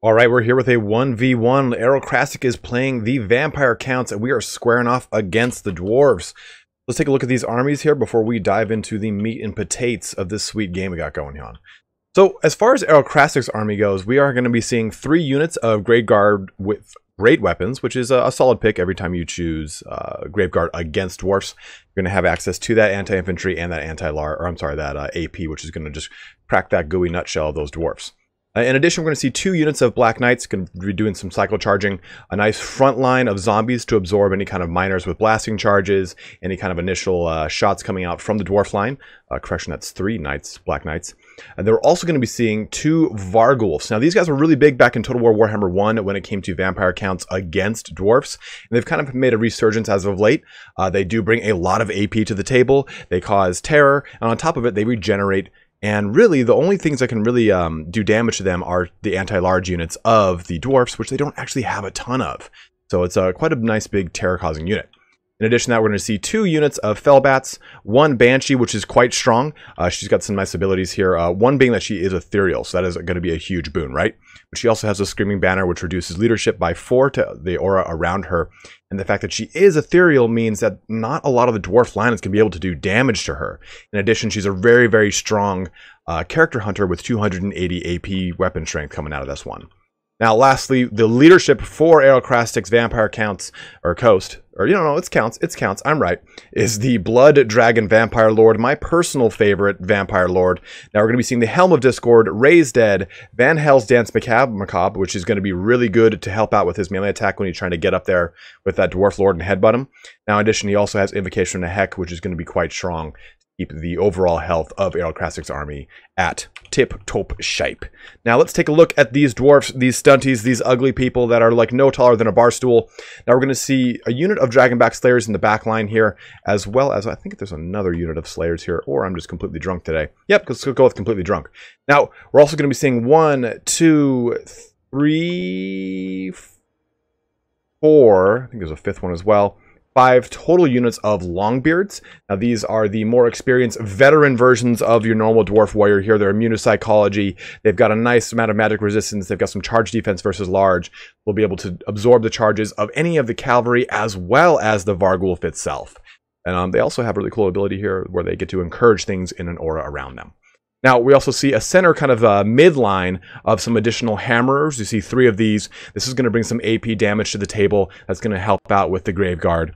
All right, we're here with a 1v1. Aerocrastic is playing the Vampire Counts, and we are squaring off against the Dwarfs. Let's take a look at these armies here before we dive into the meat and potatoes of this sweet game we got going on. So, as far as Aerocrastic's army goes, we are going to be seeing 3 units of Grave Guard with great weapons, which is a solid pick every time you choose Grave Guard against Dwarfs. You're going to have access to that anti-infantry and that AP, which is going to just crack that gooey nutshell of those Dwarfs. In addition, we're going to see 2 units of Black Knights, going to be doing some cycle charging, a nice front line of zombies to absorb any kind of miners with blasting charges, any kind of initial shots coming out from the dwarf line. Correction, that's 3 knights, Black Knights. And they're also going to be seeing 2 Vargulfs. Now, these guys were really big back in Total War Warhammer 1 when it came to vampire counts against dwarfs, and they've kind of made a resurgence as of late. They do bring a lot of AP to the table, they cause terror, and on top of it, they regenerate. And really, the only things that can really do damage to them are the anti-large units of the dwarfs, which they don't actually have a ton of. So it's quite a nice big terror-causing unit. In addition to that, we're going to see 2 units of Fellbats, 1 Banshee, which is quite strong. She's got some nice abilities here. One being that she is ethereal, so that is going to be a huge boon, right? But she also has a Screaming Banner, which reduces leadership by 4 to the aura around her. And the fact that she is ethereal means that not a lot of the dwarf lines can be able to do damage to her. In addition, she's a very, very strong character hunter with 280 AP weapon strength coming out of this one. Now, lastly, the leadership for Aerocrastic's Vampire Counts, or Coast, or it's Counts, I'm right, is the Blood Dragon Vampire Lord, my personal favorite Vampire Lord. Now, we're going to be seeing the Helm of Discord, Raised Dead, Van Hell's Dance Macabre, which is going to be really good to help out with his melee attack when he's trying to get up there with that Dwarf Lord and headbutt him. Now, in addition, he also has Invocation to Heck, which is going to be quite strong. Keep the overall health of Aerocrastic's army at tip-top shape. Now let's take a look at these dwarfs, these stunties, these ugly people that are like no taller than a bar stool. Now we're going to see a unit of Dragonback Slayers in the back line here, as well as I think there's another unit of Slayers here, or I'm just completely drunk today. Yep, let's go with completely drunk. Now we're also going to be seeing 1, 2, 3, 4. I think there's a 5th one as well. 5 total units of Longbeards. Now these are the more experienced veteran versions of your normal dwarf warrior here. They're immune to psychology. They've got a nice amount of magic resistance. They've got some charge defense versus large. They'll be able to absorb the charges of any of the cavalry as well as the Vargulf itself. And they also have a really cool ability here where they get to encourage things in an aura around them. Now, we also see a center kind of midline of some additional hammerers. You see 3 of these. This is going to bring some AP damage to the table. That's going to help out with the Grave Guard.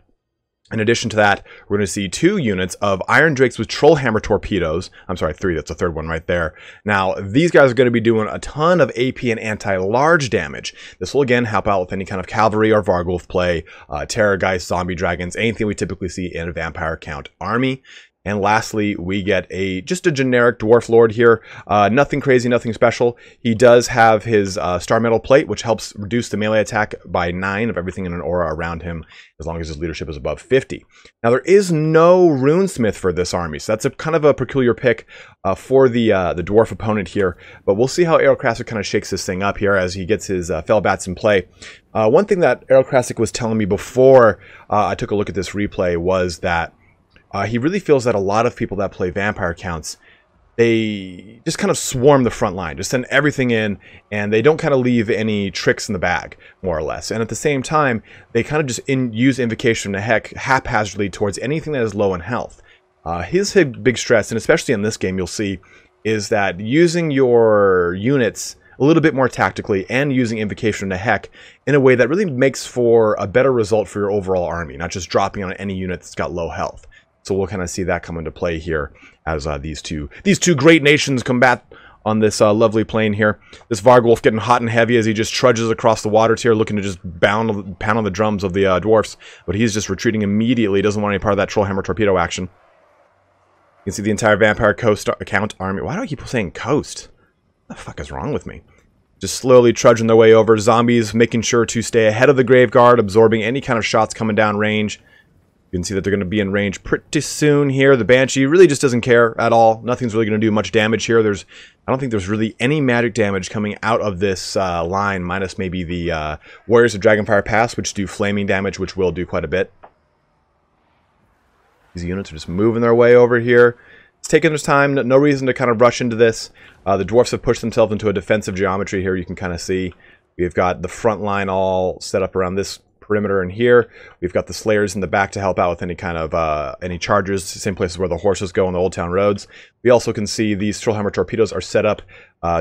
In addition to that, we're going to see 2 units of Iron Drakes with Trollhammer torpedoes. I'm sorry, 3, that's the 3rd one right there. Now, these guys are going to be doing a ton of AP and anti-large damage. This will again help out with any kind of cavalry or Vargulf play, Terrorgeist, zombie dragons, anything we typically see in a Vampire Count army. And lastly, we get just a generic Dwarf Lord here. Nothing crazy, nothing special. He does have his Star Metal Plate, which helps reduce the melee attack by 9 of everything in an aura around him, as long as his leadership is above 50. Now, there is no Runesmith for this army, so that's a kind of a peculiar pick for the Dwarf opponent here. But we'll see how Aerocrastic kind of shakes this thing up here as he gets his Fellbats in play. One thing that Aerocrastic was telling me before I took a look at this replay was that he really feels that a lot of people that play Vampire Counts, they just kind of swarm the front line, just send everything in, and they don't kind of leave any tricks in the bag, more or less. And at the same time, they kind of just use Invocation to Heck haphazardly towards anything that is low in health. His big stress, and especially in this game, you'll see, is that using your units a little bit more tactically and using Invocation to Heck in a way that really makes for a better result for your overall army, not just dropping on any unit that's got low health. So we'll kind of see that come into play here as these two great nations combat on this lovely plane here. This Vargulf getting hot and heavy as he just trudges across the waters here, looking to just pound on the drums of the dwarfs. But he's just retreating immediately. Doesn't want any part of that Trollhammer torpedo action. You can see the entire Vampire Coast account army. Why do I keep saying coast? What the fuck is wrong with me? Just slowly trudging their way over. Zombies making sure to stay ahead of the Grave Guard, absorbing any kind of shots coming down range. You can see that they're going to be in range pretty soon here. The Banshee really just doesn't care at all. Nothing's really going to do much damage here. I don't think there's really any magic damage coming out of this line, minus maybe the Warriors of Dragonfire Pass, which do flaming damage, which will do quite a bit. These units are just moving their way over here. It's taking its time. No reason to kind of rush into this. The Dwarfs have pushed themselves into a defensive geometry here. You can kind of see We've got the front line all set up around this perimeter in here. We've got the Slayers in the back to help out with any kind of any charges, same places where the horses go on the Old Town roads. We also can see these Trollhammer torpedoes are set up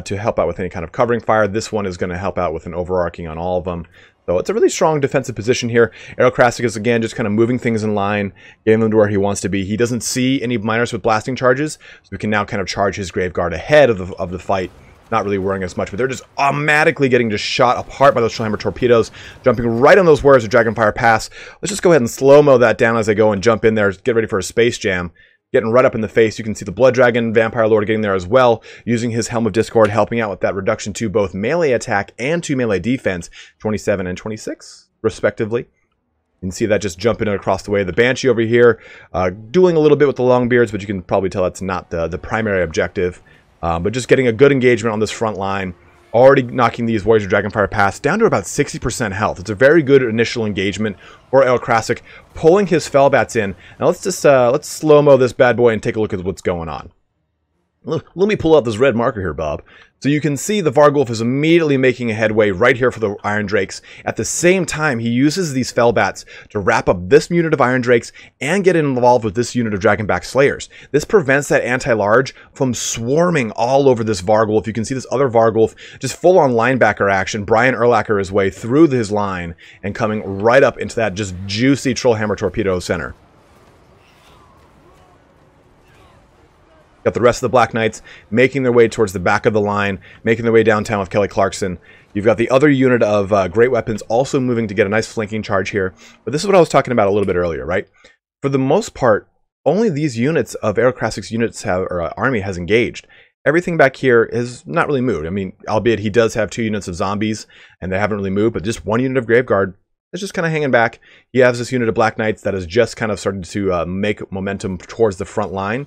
to help out with any kind of covering fire. This one is going to help out with an overarching on all of them. So it's a really strong defensive position here. Aerocrastic is, again, just kind of moving things in line, getting them to where he wants to be. He doesn't see any miners with blasting charges, so we can now kind of charge his Graveguard ahead of the fight. Not really worrying as much, but they're just automatically getting just shot apart by those Trollhammer torpedoes, jumping right on those warriors with Dragonfire Pass. Let's just go ahead and slow-mo that down as they go and jump in there, get ready for a space jam. Getting right up in the face. You can see the Blood Dragon Vampire Lord getting there as well, using his Helm of Discord, helping out with that reduction to both melee attack and to melee defense, 27 and 26, respectively. You can see that just jumping across the way. The Banshee over here, doing a little bit with the Longbeards, but you can probably tell that's not the primary objective. But just getting a good engagement on this front line, already knocking these Warriors of Dragonfire Pass down to about 60% health. It's a very good initial engagement for Aerocrastic, pulling his Fellbats in. Now let's just let's slow-mo this bad boy and take a look at what's going on. Let me pull out this red marker here, Bob. So you can see the Vargulf is immediately making a headway right here for the Iron Drakes. At the same time, he uses these Fellbats to wrap up this unit of Iron Drakes and get involved with this unit of Dragonback Slayers. This prevents that anti-large from swarming all over this Vargulf. You can see this other Vargulf just full-on linebacker action. Brian Urlacher his way through his line and coming right up into that just juicy Trollhammer torpedo center. Got the rest of the Black Knights making their way towards the back of the line, making their way downtown with Kelly Clarkson. You've got the other unit of Great Weapons also moving to get a nice flanking charge here. But this is what I was talking about a little bit earlier, right? For the most part, only these units of Aerocrastic's units army has engaged. Everything back here is not really moved. I mean, albeit he does have 2 units of zombies, and they haven't really moved, but just 1 unit of Graveguard is just kind of hanging back. He has this unit of Black Knights that has just kind of started to make momentum towards the front line.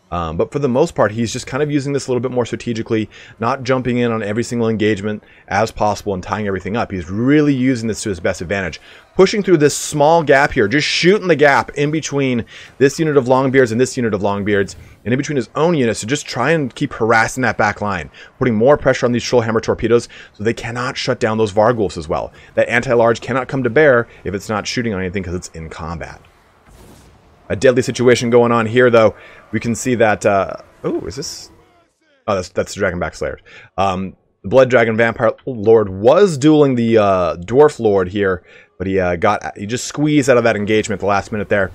But for the most part, he's just kind of using this a little bit more strategically, not jumping in on every single engagement as possible and tying everything up. He's really using this to his best advantage. Pushing through this small gap here, just shooting the gap in between this unit of Longbeards and this unit of Longbeards, and in between his own units to just try and keep harassing that back line, putting more pressure on these Trollhammer torpedoes so they cannot shut down those Vargulfs as well. That anti-large cannot come to bear if it's not shooting on anything because it's in combat. A deadly situation going on here, though. We can see that... oh, is this... Oh, that's the Dragonback Slayers. The Blood Dragon Vampire Lord was dueling the Dwarf Lord here, but he just squeezed out of that engagement at the last minute there.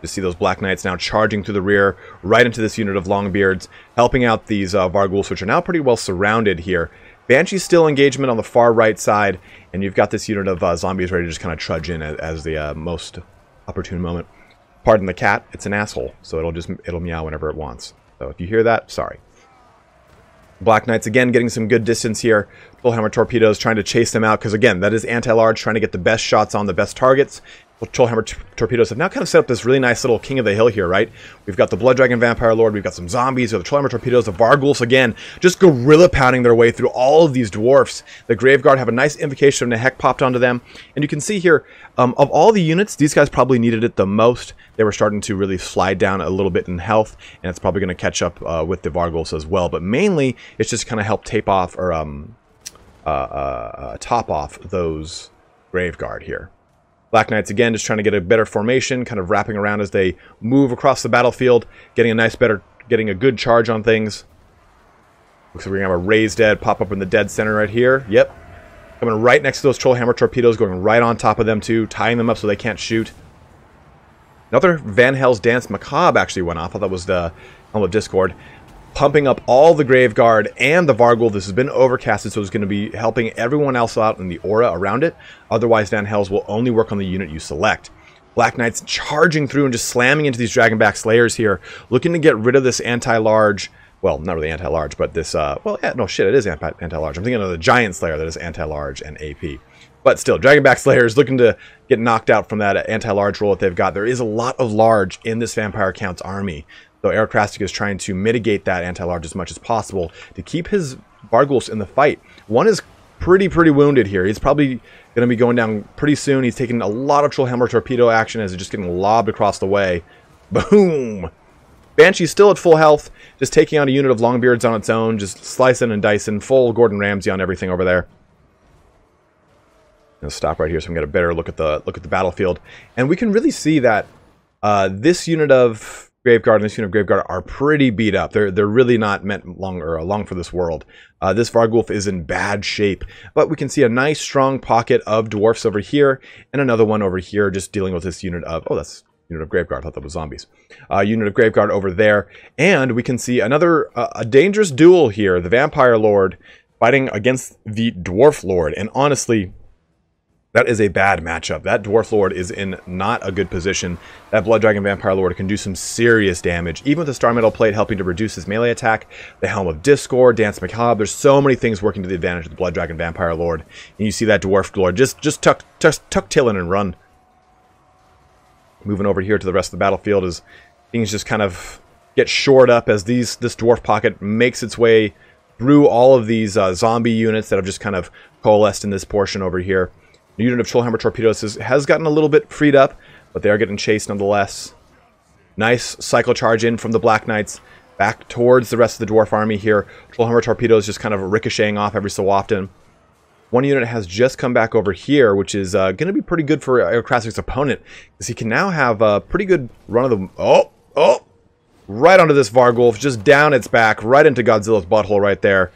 You see those Black Knights now charging through the rear, right into this unit of Longbeards, helping out these Vargulfs, which are now pretty well surrounded here. Banshee's still engagement on the far right side, and you've got this unit of zombies ready to just kind of trudge in as the most opportune moment. Pardon the cat, it's an asshole, so it'll meow whenever it wants. So if you hear that, sorry. Black Knights again getting some good distance here. Trollhammer torpedoes trying to chase them out because again, that is anti-large, trying to get the best shots on the best targets. Trollhammer torpedoes have now kind of set up this really nice little king of the hill here, right? We've got the Blood Dragon Vampire Lord, we've got some zombies, the Trollhammer torpedoes, the Vargulfs again, just gorilla pounding their way through all of these dwarfs. The Graveguard have a nice invocation of the heck popped onto them, and you can see here, of all the units, these guys probably needed it the most. They were starting to really slide down a little bit in health, and it's probably going to catch up with the Vargulfs as well. But mainly, it's just kind of help tape off or top off those Graveguard here. Black Knights again just trying to get a better formation, kind of wrapping around as they move across the battlefield, getting a good charge on things. Looks like we're gonna have a raised dead pop up in the dead center right here. Yep. Coming right next to those Trollhammer torpedoes, going right on top of them too, tying them up so they can't shoot. Another Van Hell's Dance Macabre actually went off. I thought that was the Helm of Discord. Pumping up all the Graveguard and the Vargulf. This has been overcasted, so it's going to be helping everyone else out in the aura around it. Otherwise, Van Hells will only work on the unit you select. Black Knights charging through and just slamming into these Dragonback Slayers here, looking to get rid of this anti-large. Well, not really anti-large, but this, well, yeah, no, shit, it is anti-large. I'm thinking of the Giant Slayer that is anti-large and AP. But still, Dragonback Slayers looking to get knocked out from that anti-large roll that they've got. There is a lot of large in this Vampire Count's army. So Aerocrastic is trying to mitigate that anti-large as much as possible to keep his Vargulfs in the fight. One is pretty wounded here. He's probably going to be going down pretty soon. He's taking a lot of Trollhammer torpedo action as it's just getting lobbed across the way. Boom! Banshee's still at full health, just taking on a unit of Longbeards on its own, just slicing and dicing, full Gordon Ramsay on everything over there. I'll stop right here so we can get a better look at the battlefield. And we can really see that this unit of Graveguard and this unit of Graveguard are pretty beat up. They're really not meant long for this world. This Vargulf is in bad shape, but we can see a nice strong pocket of Dwarfs over here, and another one over here just dealing with this unit of, oh, that's unit of Graveguard. I thought that was zombies. Unit of Graveguard over there, and we can see another a dangerous duel here. The Vampire Lord fighting against the Dwarf Lord, and honestly, that is a bad matchup. That Dwarf Lord is in not a good position. That Blood Dragon Vampire Lord can do some serious damage, even with the Star Metal Plate helping to reduce his melee attack, the Helm of Discord, Dance Macabre. There's so many things working to the advantage of the Blood Dragon Vampire Lord. And you see that Dwarf Lord just tuck tillin' and run. Moving over here to the rest of the battlefield as things just kind of get shored up as this Dwarf pocket makes its way through all of these zombie units that have just kind of coalesced in this portion over here. The unit of Trollhammer Torpedoes has gotten a little bit freed up, but they are getting chased nonetheless. Nice cycle charge in from the Black Knights back towards the rest of the Dwarf army here. Trollhammer Torpedoes just kind of ricocheting off every so often. One unit has just come back over here, which is going to be pretty good for Aerocrastic's opponent, because he can now have a pretty good run of the... Oh! Right onto this Vargulf, just down its back, right into Godzilla's butthole right there.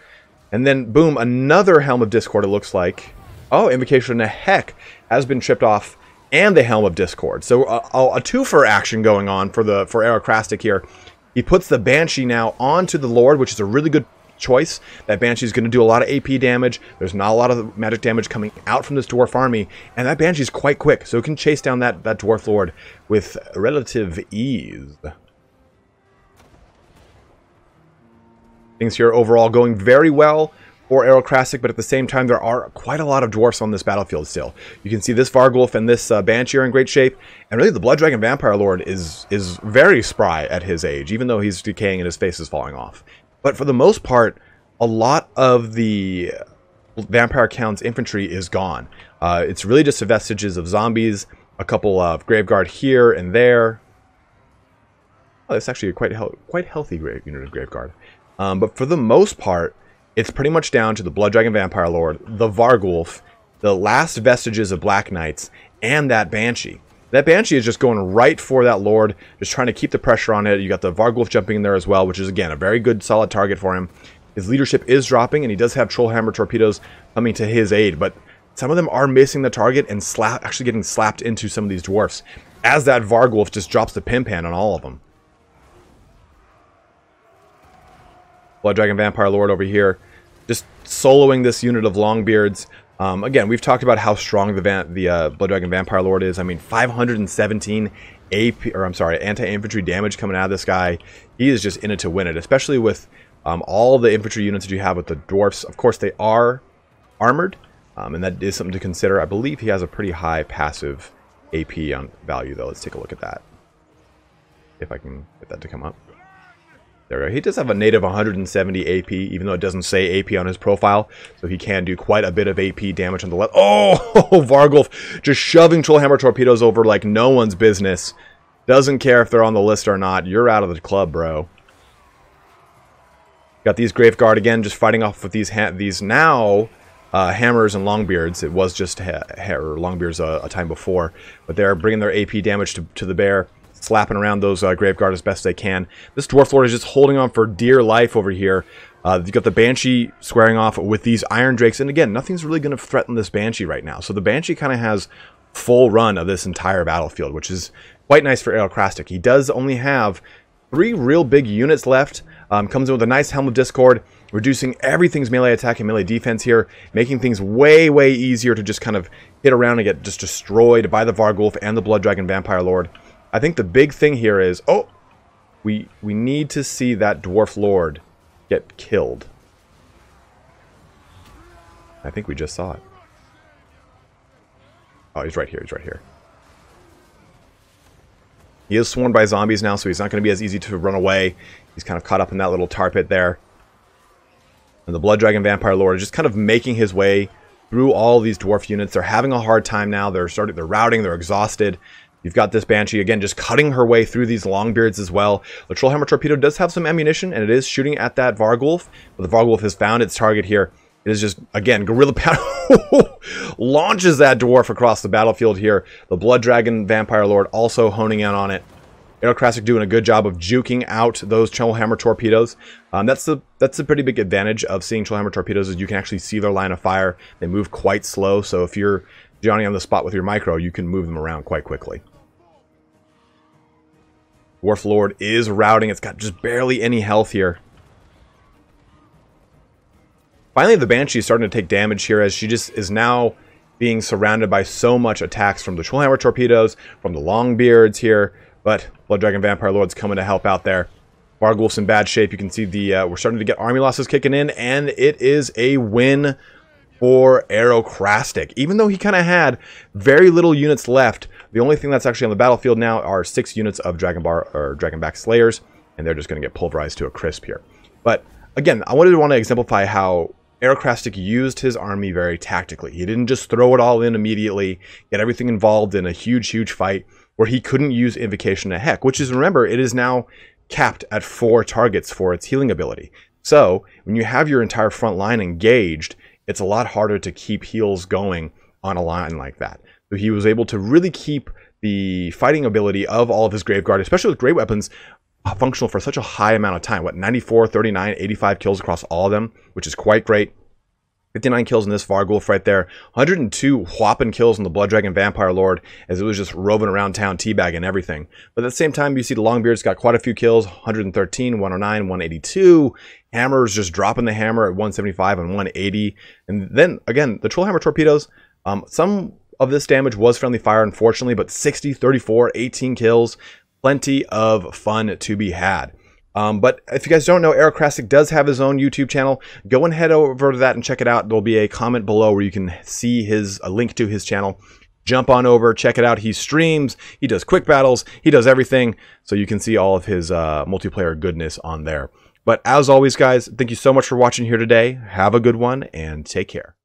And then, boom, another Helm of Discord, it looks like. Oh, Invocation of Heck has been tripped off, and the Helm of Discord. So a twofer action going on for Aerocrastic here. He puts the Banshee now onto the Lord, which is a really good choice. That Banshee is going to do a lot of AP damage. There's not a lot of magic damage coming out from this Dwarf army, and that Banshee is quite quick, so it can chase down that Dwarf Lord with relative ease. Things here overall going very well for Aerocrastic, but at the same time, there are quite a lot of Dwarfs on this battlefield still. You can see this Vargulf and this Banshee are in great shape, and really the Blood Dragon Vampire Lord is very spry at his age, even though he's decaying and his face is falling off. But for the most part, a lot of the Vampire Count's infantry is gone. It's really just the vestiges of zombies, a couple of Graveguard here and there. Oh, that's actually a quite healthy unit of Graveguard. But for the most part, it's pretty much down to the Blood Dragon Vampire Lord, the Vargulf, the last vestiges of Black Knights, and that Banshee. That Banshee is just going right for that Lord, just trying to keep the pressure on it. You got the Vargulf jumping in there as well, which is, again, a very good, solid target for him. His leadership is dropping, and he does have Trollhammer Torpedoes coming to his aid, but some of them are missing the target and actually getting slapped into some of these Dwarfs, as that Vargulf just drops the pimpan on all of them. Blood Dragon Vampire Lord over here, just soloing this unit of Longbeards. Again, we've talked about how strong the Blood Dragon Vampire Lord is. I mean, 517 anti-infantry damage coming out of this guy. He is just in it to win it, especially with all the infantry units that you have with the Dwarfs. Of course, they are armored, and that is something to consider. I believe he has a pretty high passive AP on value, though. Let's take a look at that. If I can get that to come up. There we go. He does have a native 170 AP, even though it doesn't say AP on his profile. So he can do quite a bit of AP damage on the left. Oh, Vargulf just shoving Trollhammer Torpedoes over like no one's business. Doesn't care if they're on the list or not. You're out of the club, bro. Got these Graveguard again, just fighting off with these now Hammers and Longbeards. It was just Longbeards a time before. But they're bringing their AP damage to the bear. Slapping around those Graveguard as best they can. This Dwarf Lord is just holding on for dear life over here. You've got the Banshee squaring off with these Iron Drakes. And again, nothing's really going to threaten this Banshee right now. So the Banshee kind of has full run of this entire battlefield, which is quite nice for Aerocrastic. He does only have 3 real big units left. Comes in with a nice Helm of Discord, reducing everything's melee attack and melee defense here, making things way, way easier to just kind of hit around and get just destroyed by the Vargulf and the Blood Dragon Vampire Lord. I think the big thing here is, oh, we need to see that Dwarf Lord get killed. I think we just saw it. Oh, he's right here. He's right here. He is swarmed by zombies now, so he's not going to be as easy to run away. He's kind of caught up in that little tar pit there. And the Blood Dragon Vampire Lord is just kind of making his way through all these dwarf units. They're having a hard time now. They're routing. They're exhausted. You've got this Banshee, again, just cutting her way through these Longbeards as well. The Trollhammer Torpedo does have some ammunition, and it is shooting at that Varghulf, but the Varghulf has found its target here. It is just, again, Guerrilla Power launches that Dwarf across the battlefield here. The Blood Dragon Vampire Lord also honing in on it. Aerocrastic doing a good job of juking out those Trollhammer torpedoes. That's a pretty big advantage of seeing Trollhammer torpedoes, is you can actually see their line of fire. They move quite slow, so if you're Johnny on the spot with your micro, you can move them around quite quickly. Dwarf Lord is routing. It's got just barely any health here. Finally, the Banshee is starting to take damage here, as she just is now being surrounded by so much attacks from the Trollhammer torpedoes, from the Longbeards here. But Blood Dragon Vampire Lord's coming to help out there. Varghulf's in bad shape. You can see we're starting to get army losses kicking in, and it is a win for Aerocrastic. Even though he kind of had very little units left, the only thing that's actually on the battlefield now are 6 units of Dragonback Slayers, and they're just going to get pulverized to a crisp here. But again, I want to exemplify how Aerocrastic used his army very tactically. He didn't just throw it all in immediately, get everything involved in a huge fight where he couldn't use Invocation to Heck, which is, remember, it is now capped at 4 targets for its healing ability. So when you have your entire front line engaged, it's a lot harder to keep heals going on a line like that. So he was able to really keep the fighting ability of all of his Graveguard, especially with great weapons, functional for such a high amount of time. What, 94, 39, 85 kills across all of them, which is quite great. 59 kills in this Varghulf right there. 102 whopping kills in the Blood Dragon Vampire Lord, as it was just roving around town teabagging everything. But at the same time, you see the Longbeards got quite a few kills. 113, 109, 182. Hammers just dropping the hammer at 175 and 180. And then, again, the Trollhammer torpedoes, some of this damage was friendly fire, unfortunately, but 60, 34, 18 kills. Plenty of fun to be had. But if you guys don't know, Aerocrastic does have his own YouTube channel. Go and head over to that and check it out. There'll be a comment below where you can see a link to his channel. Jump on over, check it out. He streams, he does quick battles, he does everything. So you can see all of his multiplayer goodness on there. But as always, guys, thank you so much for watching here today. Have a good one and take care.